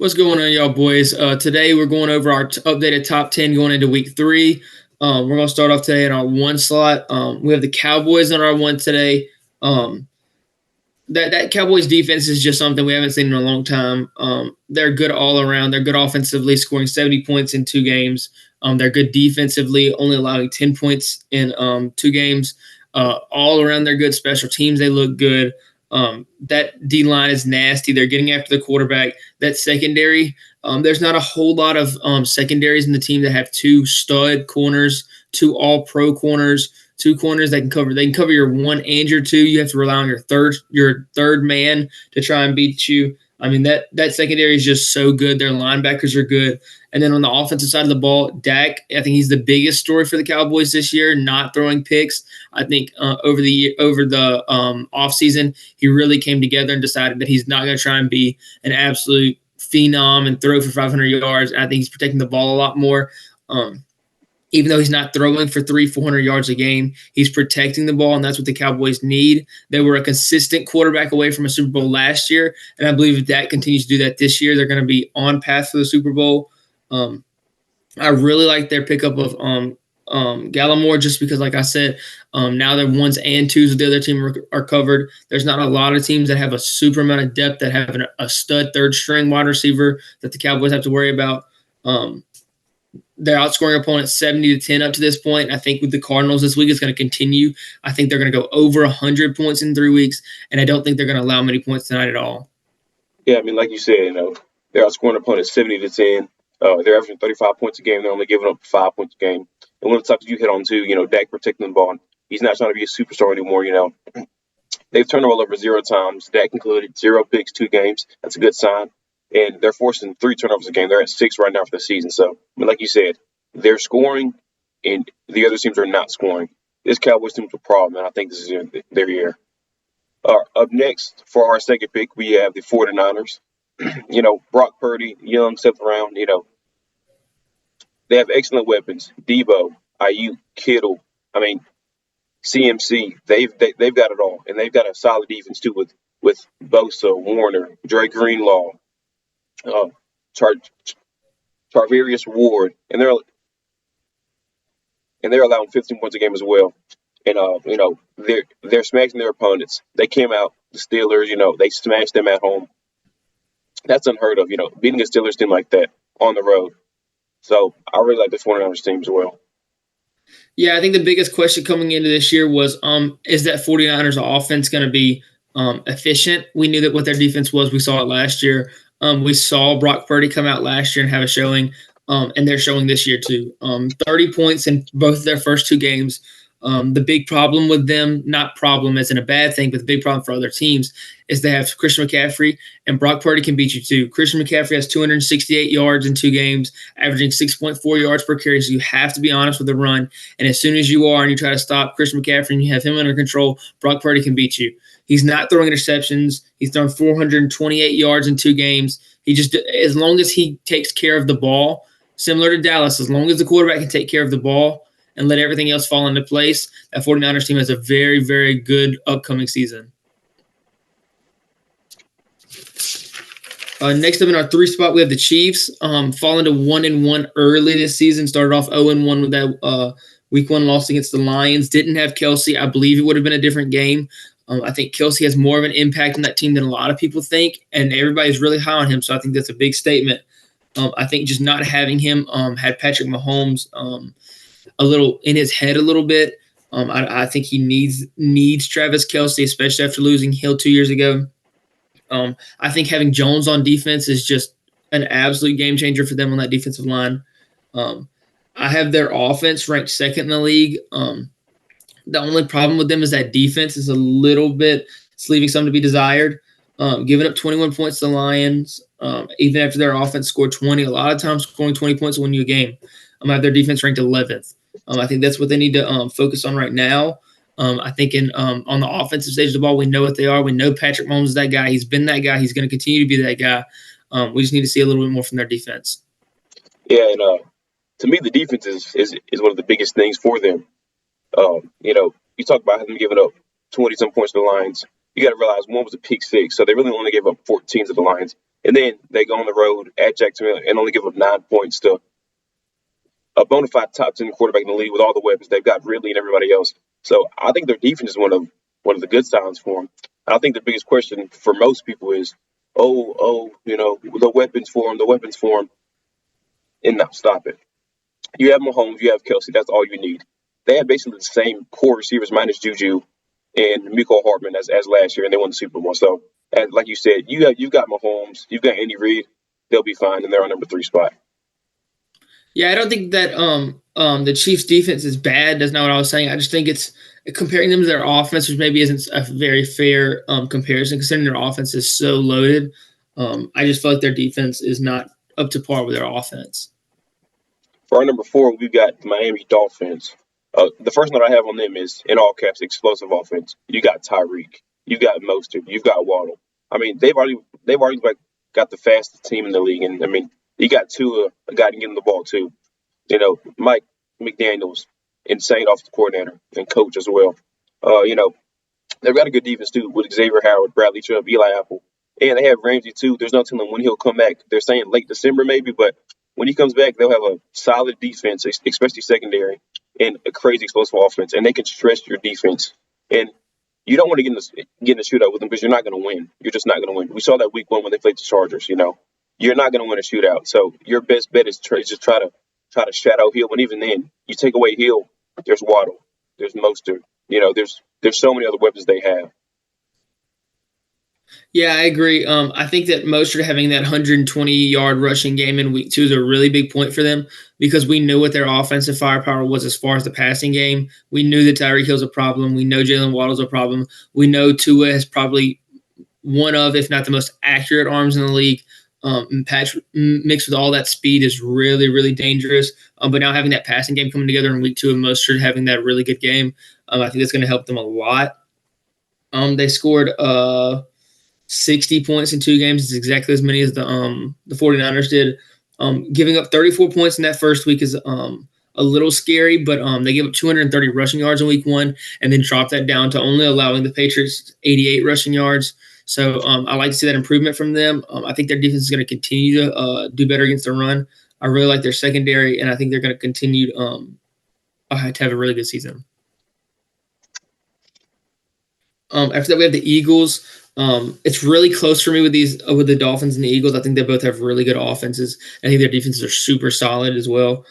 What's going on, y'all boys? Today we're going over our updated top 10 going into week 3. We're going to start off today in our 1 slot. We have the Cowboys on our 1 today. That Cowboys defense is just something we haven't seen in a long time. They're good all around. They're good offensively, scoring 70 points in 2 games. They're good defensively, only allowing 10 points in 2 games. All around, they're good. Special teams, they look good. That D-line is nasty. They're getting after the quarterback. That secondary, there's not a whole lot of secondaries in the team that have 2 stud corners, 2 all-pro corners, 2 corners that can cover. They can cover your 1 and your 2. You have to rely on your third man to try and beat you. I mean, that secondary is just so good. Their linebackers are good. And then on the offensive side of the ball, Dak, I think he's the biggest story for the Cowboys this year, not throwing picks. I think over the offseason, he really came together and decided that he's not going to try and be an absolute phenom and throw for 500 yards. I think he's protecting the ball a lot more. Even though he's not throwing for 300-400 yards a game, he's protecting the ball, and that's what the Cowboys need. They were a consistent quarterback away from a Super Bowl last year, and I believe if Dak continues to do that this year, they're going to be on path for the Super Bowl. I really like their pickup of Gallimore just because, like I said, now their 1s and 2s of the other team are covered. There's not a lot of teams that have a super amount of depth that have a stud third-string wide receiver that the Cowboys have to worry about. They're outscoring opponents 70-10 up to this point. I think with the Cardinals this week, it's going to continue. I think they're going to go over 100 points in 3 weeks, and I don't think they're going to allow many points tonight at all. Yeah, I mean, like you said, they're outscoring opponents 70-10. They're averaging 35 points a game. They're only giving up 5 points a game. And one of the topics you hit on too, Dak protecting the ball. He's not trying to be a superstar anymore. They've turned the ball over 0 times. Dak included 0 picks, 2 games. That's a good sign. And they're forcing 3 turnovers a game. They're at 6 right now for the season. So, I mean, like you said, they're scoring, and the other teams are not scoring. This Cowboys team's a problem, and I think this is their year. Up next, for our second pick, we have the 49ers. Brock Purdy, young, stepped around. They have excellent weapons. Debo, Ayuk, Kittle. I mean, CMC. They've got it all, and they've got a solid defense too with Bosa, Warner, Dre Greenlaw, Charvarius Ward, and they're allowing 15 points a game as well. And they're smashing their opponents. They came out, the Steelers. They smashed them at home. That's unheard of. Beating a Steelers team like that on the road. So I really like the 49ers team as well. Yeah, I think the biggest question coming into this year was, is that 49ers offense going to be efficient? We knew that what their defense was. We saw it last year. We saw Brock Purdy come out last year and have a showing, and they're showing this year too. 30 points in both of their first 2 games. The big problem with them, not problem as in a bad thing, but the big problem for other teams is they have Christian McCaffrey, and Brock Purdy can beat you too. Christian McCaffrey has 268 yards in 2 games, averaging 6.4 yards per carry, so you have to be honest with the run. And as soon as you are and you try to stop Christian McCaffrey and you have him under control, Brock Purdy can beat you. He's not throwing interceptions. He's thrown 428 yards in 2 games. As long as he takes care of the ball, similar to Dallas, as long as the quarterback can take care of the ball and let everything else fall into place, that 49ers team has a very, very good upcoming season. Next up in our 3 spot, we have the Chiefs falling to 1-1 early this season. Started off 0-1 with that week 1 loss against the Lions. Didn't have Kelsey. I believe it would have been a different game. I think Kelsey has more of an impact on that team than a lot of people think, and everybody's really high on him, so I think that's a big statement. I think just not having him had Patrick Mahomes a little in his head a little bit. I think he needs Travis Kelsey, especially after losing Hill 2 years ago. I think having Jones on defense is just an absolute game changer for them on that defensive line. I have their offense ranked 2nd in the league. The only problem with them is that defense is a little bit leaving some to be desired. Giving up 21 points to the Lions, even after their offense scored 20. A lot of times scoring 20 points will win you a game. I have their defense ranked 11th. I think that's what they need to focus on right now. I think on the offensive stage of the ball, we know what they are. We know Patrick Mahomes is that guy. He's been that guy. He's going to continue to be that guy. We just need to see a little bit more from their defense. Yeah, and to me, the defense is one of the biggest things for them. You talk about them giving up 20-some points to the Lions. You got to realize one was a pick 6, so they really only gave up 14 to the Lions. And then they go on the road at Jacksonville and only give up 9 points to a bona fide top 10 quarterback in the league with all the weapons they've got, Ridley and everybody else. So I think their defense is one of the good signs for them. I think the biggest question for most people is, the weapons for them. And now stop it. You have Mahomes, you have Kelsey. That's all you need. They have basically the same core receivers minus Juju and Miko Hardman as last year, and they won the Super Bowl. So, and like you said, you've got Mahomes, you've got Andy Reid. They'll be fine, and they're on number 3 spot. Yeah, I don't think that the Chiefs' defense is bad. That's not what I was saying. I just think it's comparing them to their offense, which maybe isn't a very fair comparison, considering their offense is so loaded. I just feel like their defense is not up to par with their offense. For our number 4, we've got the Miami Dolphins. The first note I have on them is, in all caps, explosive offense. You got Tyreek, you got Mostert, you've got Waddle. I mean, they've already got the fastest team in the league, and I mean, you got Tua, a guy to get him the ball too. Mike McDaniels, insane offensive coordinator and coach as well. They've got a good defense too with Xavier Howard, Bradley Chubb, Eli Apple, and they have Ramsey too. There's no telling when he'll come back. They're saying late December maybe, but when he comes back, they'll have a solid defense, especially secondary, and a crazy explosive offense, and they can stretch your defense. And you don't want to get in a shootout with them because you're not going to win. You're just not going to win. We saw that week 1 when they played the Chargers. You're not going to win a shootout. So your best bet is just try to shadow Hill. But even then, you take away Hill, there's Waddle, there's Mostert. There's so many other weapons they have. Yeah, I agree. I think that Mostert having that 120-yard rushing game in week 2 is a really big point for them because we knew what their offensive firepower was as far as the passing game. We knew that Tyreek Hill's a problem. We know Jalen Waddle's a problem. We know Tua has probably one of, if not the most accurate arms in the league. Mixed with all that speed is really, really dangerous. But now having that passing game coming together in week 2 and Mostert having that really good game, I think that's going to help them a lot. They scored 60 points in 2 games. It's exactly as many as the 49ers did. Giving up 34 points in that first week is a little scary, but they gave up 230 rushing yards in week 1 and then dropped that down to only allowing the Patriots 88 rushing yards. So I like to see that improvement from them. I think their defense is going to continue to do better against the run. I really like their secondary, and I think they're going to continue to have a really good season. After that, we have the Eagles. It's really close for me with the Dolphins and the Eagles. I think they both have really good offenses. I think their defenses are super solid as well.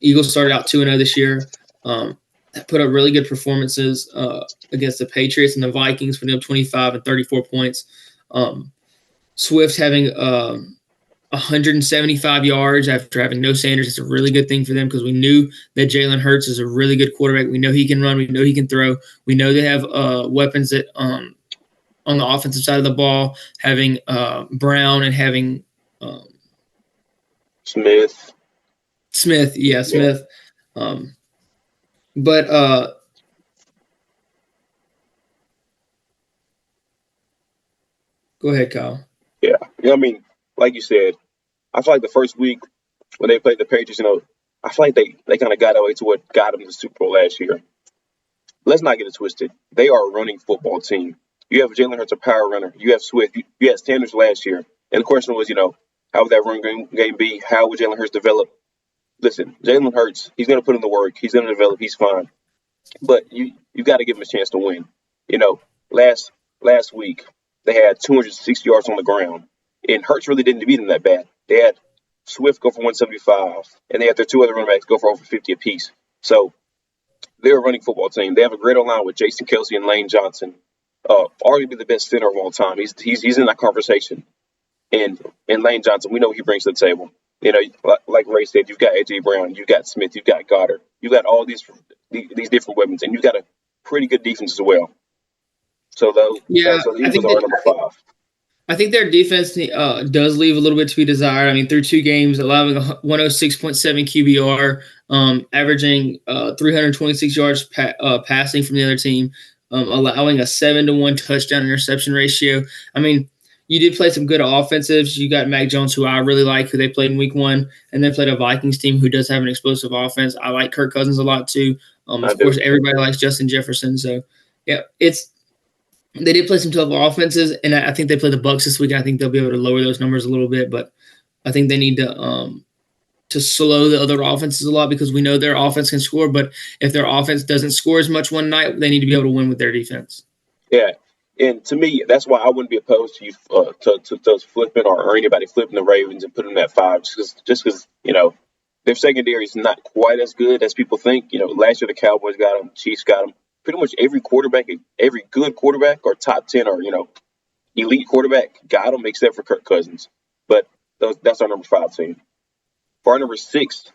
Eagles started out 2-0 this year. Put up really good performances against the Patriots and the Vikings, putting up 25 and 34 points. Swift having 175 yards after having no Sanders. It's a really good thing for them because we knew that Jalen Hurts is a really good quarterback. We know he can run. We know he can throw. We know they have weapons that on the offensive side of the ball, having Brown and having Smith. Smith. But go ahead, Kyle. Yeah. I mean, like you said, I feel like the first week when they played the Patriots, I feel like they kind of got away to what got them to the Super Bowl last year. Let's not get it twisted. They are a running football team. You have Jalen Hurts, a power runner. You have Swift. You had Sanders last year. And the question was, how would that run game be? How would Jalen Hurts develop? Listen, Jalen Hurts, he's going to put in the work. He's going to develop. He's fine. But you got to give him a chance to win. Last week, they had 260 yards on the ground. And Hurts really didn't beat them that bad. They had Swift go for 175, and they had their 2 other running backs go for over 50 apiece. So they're a running football team. They have a great line with Jason Kelsey and Lane Johnson. Arguably the best center of all time. He's in that conversation. And Lane Johnson, we know what he brings to the table. Like Ray said, you've got A.J. Brown, you've got Smith, you've got Goddard. You've got all these different weapons, and you've got a pretty good defense as well. So the Eagles are number 5. I think their defense does leave a little bit to be desired. I mean, through 2 games, allowing a 106.7 QBR, averaging 326 yards passing from the other team, allowing a 7-to-1 touchdown interception ratio. I mean, you did play some good offensives. You got Mac Jones, who I really like, who they played in week 1, and they played a Vikings team who does have an explosive offense. I like Kirk Cousins a lot too. Of course, everybody likes Justin Jefferson. So, yeah, They did play some tough offenses, and I think they play the Bucks this week. I think they'll be able to lower those numbers a little bit, but I think they need to slow the other offenses a lot because we know their offense can score, but if their offense doesn't score as much one night, they need to be able to win with their defense. Yeah. And to me, that's why I wouldn't be opposed to you to flipping or anybody flipping the Ravens and putting them at 5, just because their secondary is not quite as good as people think. Last year the Cowboys got them, Chiefs got them. Pretty much every quarterback, every good quarterback or top 10 or elite quarterback got them except for Kirk Cousins. But that's our number 5 team. For our number 6,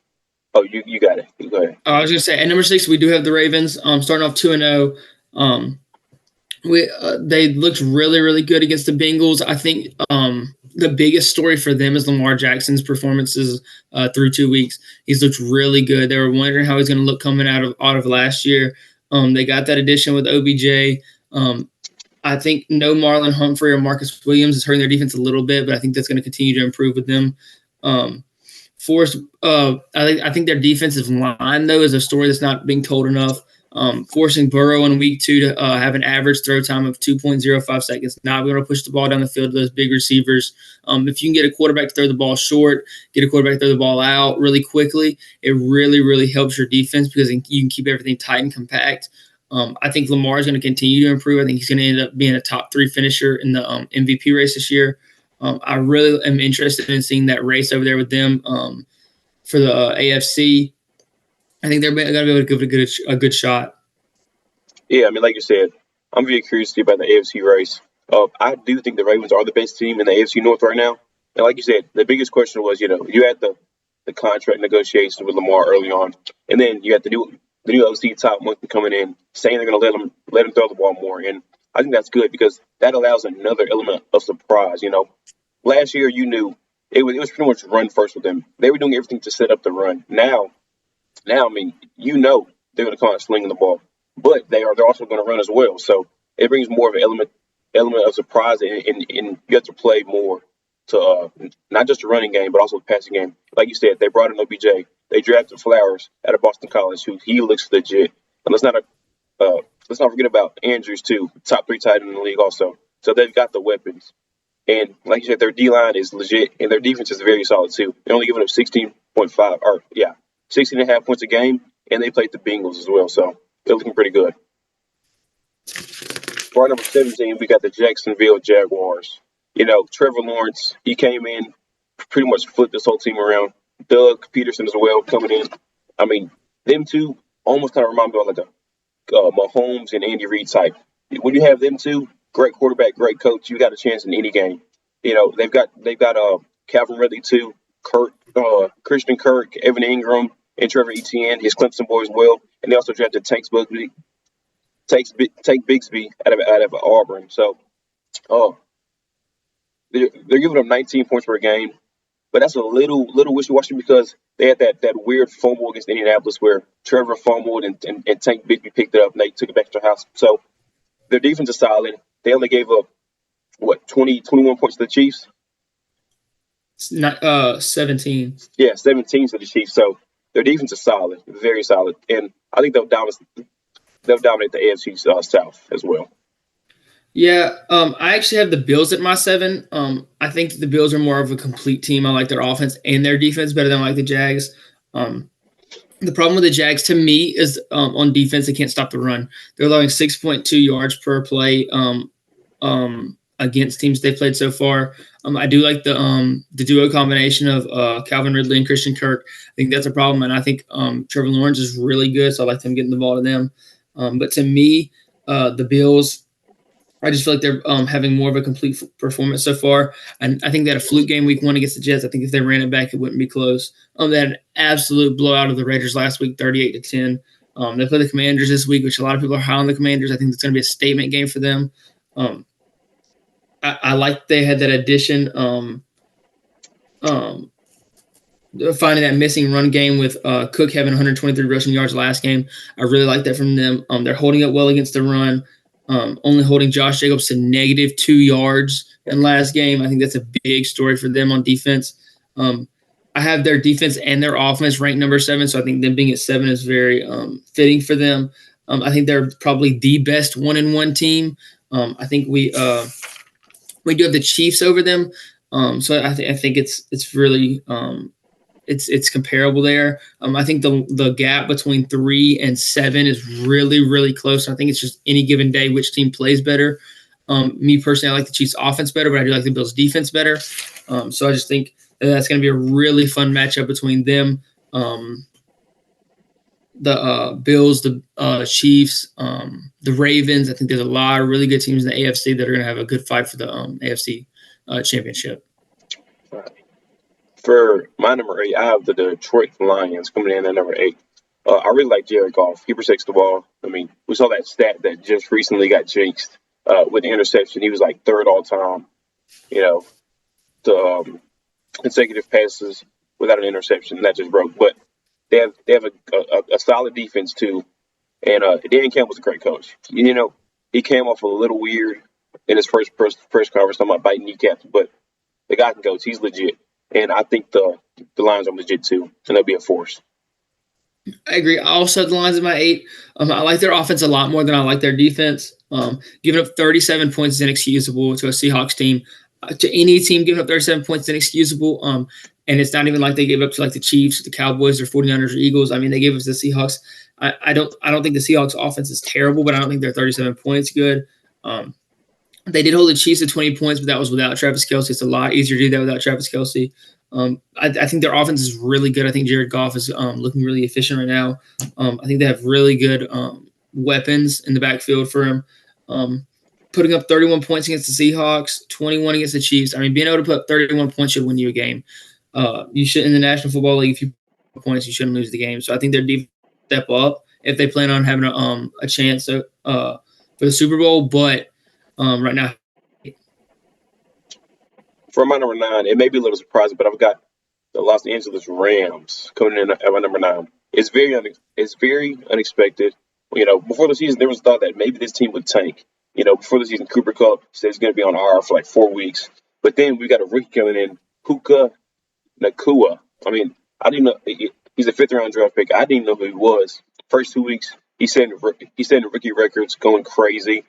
oh, you got it. Go ahead. I was gonna say at number 6 we do have the Ravens. Starting off 2-0. They looked really, really good against the Bengals. I think the biggest story for them is Lamar Jackson's performances through 2 weeks. He's looked really good. They were wondering how he's going to look coming out of last year. They got that addition with OBJ. I think no Marlon Humphrey or Marcus Williams is hurting their defense a little bit, but I think that's going to continue to improve with them. I think their defensive line, though, is a story that's not being told enough. Forcing Burrow in week 2 to have an average throw time of 2.05 seconds, not being able to push the ball down the field to those big receivers. If you can get a quarterback to throw the ball short, get a quarterback to throw the ball out really quickly, it really, really helps your defense because you can keep everything tight and compact. I think Lamar is going to continue to improve. I think he's going to end up being a top 3 finisher in the MVP race this year. I really am interested in seeing that race over there with them for the AFC. I think they're going to be able to give it a good shot. Yeah, I mean, like you said, I'm very curious to see about the AFC race. I do think the Ravens are the best team in the AFC North right now. And like you said, the biggest question was, you had the contract negotiations with Lamar early on, and then you had the new OC top monkey coming in saying they're going to let him throw the ball more. And I think that's good because that allows another element of surprise. Last year you knew it was pretty much run first with them. They were doing everything to set up the run. Now, I mean, they're going to come out slinging the ball, but they're also going to run as well. So it brings more of an element of surprise, and you have to play more to not just the running game, but also the passing game. Like you said, they brought in OBJ. They drafted Flowers out of Boston College, who he looks legit. And let's not forget about Andrews too, top 3 tight end in the league also. So they've got the weapons. And like you said, their D-line is legit, and their defense is very solid too. They're only giving up 16.5 points a game, and they played the Bengals as well, so they're looking pretty good. For our number 17, we got the Jacksonville Jaguars. Trevor Lawrence, he came in, pretty much flipped this whole team around. Doug Peterson as well coming in. I mean, them two almost kind of remind me of like a Mahomes and Andy Reid type. When you have them two, great quarterback, great coach, you got a chance in any game. They've got Calvin Ridley too, Christian Kirk, Evan Ingram, and Trevor Etienne, his Clemson boy as well. And they also drafted Tank Bigsby out of Auburn. So, they're giving up 19 points per game, but that's a little wishy-washy because they had that weird fumble against Indianapolis where Trevor fumbled and Tank Bigsby picked it up and they took it back to the house. So their defense is solid. They only gave up 21 points to the Chiefs. Not 17. Yeah, 17 to the Chiefs. So their defense is solid, very solid, and I think they'll dominate the AFC South as well. Yeah, I actually have the Bills at my 7. I think the Bills are more of a complete team. I like their offense and their defense better than I like the Jags. The problem with the Jags, to me, is on defense, they can't stop the run. They're allowing 6.2 yards per play against teams they've played so far. I do like the duo combination of Calvin Ridley and Christian Kirk. I think that's a problem, and I think Trevor Lawrence is really good, so I like them getting the ball to them. But to me, the Bills, I just feel like they're having more of a complete performance so far. And I think they had a fluke game week 1 against the Jets. I think if they ran it back, it wouldn't be close. They had an absolute blowout of the Raiders last week, 38-10. They play the Commanders this week, which a lot of people are high on the Commanders. I think it's going to be a statement game for them. I like they had that addition, finding that missing run game with Cook having 123 rushing yards last game. I really like that from them. They're holding up well against the run. Only holding Josh Jacobs to -2 yards in last game. I think that's a big story for them on defense. I have their defense and their offense ranked number 7, so I think them being at 7 is very fitting for them. I think they're probably the best 1-1 team I think we do have the Chiefs over them. So I think it's really it's comparable there. I think the gap between 3 and 7 is really, really close. I think it's just any given day which team plays better. Me personally, I like the Chiefs offense better, but I do like the Bills defense better. So I just think that's going to be a really fun matchup between them, the Bills, the Chiefs, the Ravens. I think there's a lot of really good teams in the AFC that are going to have a good fight for the AFC championship. For my number 8, I have the Detroit Lions coming in at number 8. I really like Jared Goff. He protects the ball. I mean, we saw that stat that just recently got jinxed with the interception. He was like 3rd all time, the consecutive passes without an interception. That just broke. But they have a solid defense too. And Dan Campbell's a great coach. He came off a little weird in his first press conference talking about biting kneecaps, but the guy can coach. He's legit. And I think the Lions are legit too, and they'll be a force. I agree. I also have the Lions in my 8. I like their offense a lot more than I like their defense. Giving up 37 points is inexcusable to a Seahawks team. To any team giving up 37 points is inexcusable. And it's not even like they gave up to like the Chiefs, the Cowboys, or 49ers, or Eagles. I mean, they gave us the Seahawks. I don't think the Seahawks offense is terrible, but I don't think their 37 points good. They did hold the Chiefs to 20 points, but that was without Travis Kelce. It's a lot easier to do that without Travis Kelce. I think their offense is really good. I think Jared Goff is looking really efficient right now. I think they have really good weapons in the backfield for him. Putting up 31 points against the Seahawks, 21 against the Chiefs. I mean, being able to put up 31 points should win you a game. You should, in the National Football League, if you put points, you shouldn't lose the game. So I think their defense step up if they plan on having a chance for the Super Bowl. But right now, for my number 9, it may be a little surprising, but I've got the Los Angeles Rams coming in at my number 9. It's very unexpected. Before the season, there was thought that maybe this team would tank. Before the season, Cooper Kupp said he's going to be on IR for like 4 weeks. But then we got a rookie coming in, Puka Nacua. I mean, I didn't know he's a 5th-round draft pick. I didn't know who he was. First 2 weeks, he's setting rookie records, going crazy.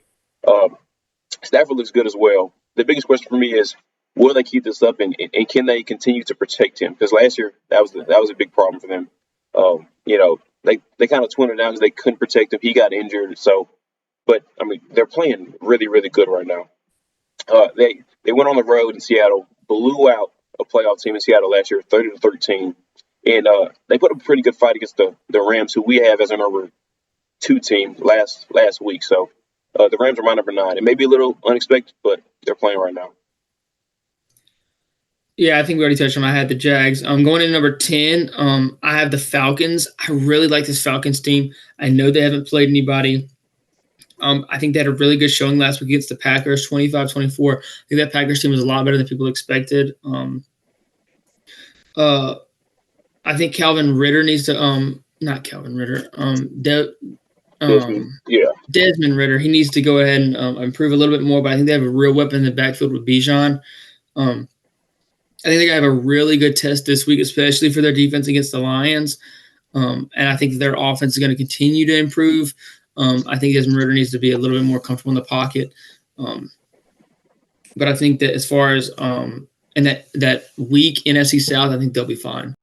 Stafford looks good as well. The biggest question for me is, will they keep this up, and can they continue to protect him? Because last year that was a big problem for them. They kind of twined it down because they couldn't protect him. He got injured, but I mean they're playing really, really good right now. They went on the road in Seattle, blew out a playoff team in Seattle last year, 30-13, and they put up a pretty good fight against the Rams, who we have as our number 2 team last week. So the Rams are my number 9. It may be a little unexpected, but they're playing right now. Yeah, I think we already touched on. I had the Jags. Going in number 10, I have the Falcons. I really like this Falcons team. I know they haven't played anybody. I think they had a really good showing last week against the Packers, 25-24. I think that Packers team was a lot better than people expected. I think Calvin Ritter needs to not Calvin Ritter. Desmond Ritter. He needs to go ahead and improve a little bit more, but I think they have a real weapon in the backfield with Bijan. I think they're going to have a really good test this week, especially for their defense against the Lions. And I think their offense is going to continue to improve. I think Desmond Ritter needs to be a little bit more comfortable in the pocket. But I think that as far as in that weak NFC South, I think they'll be fine.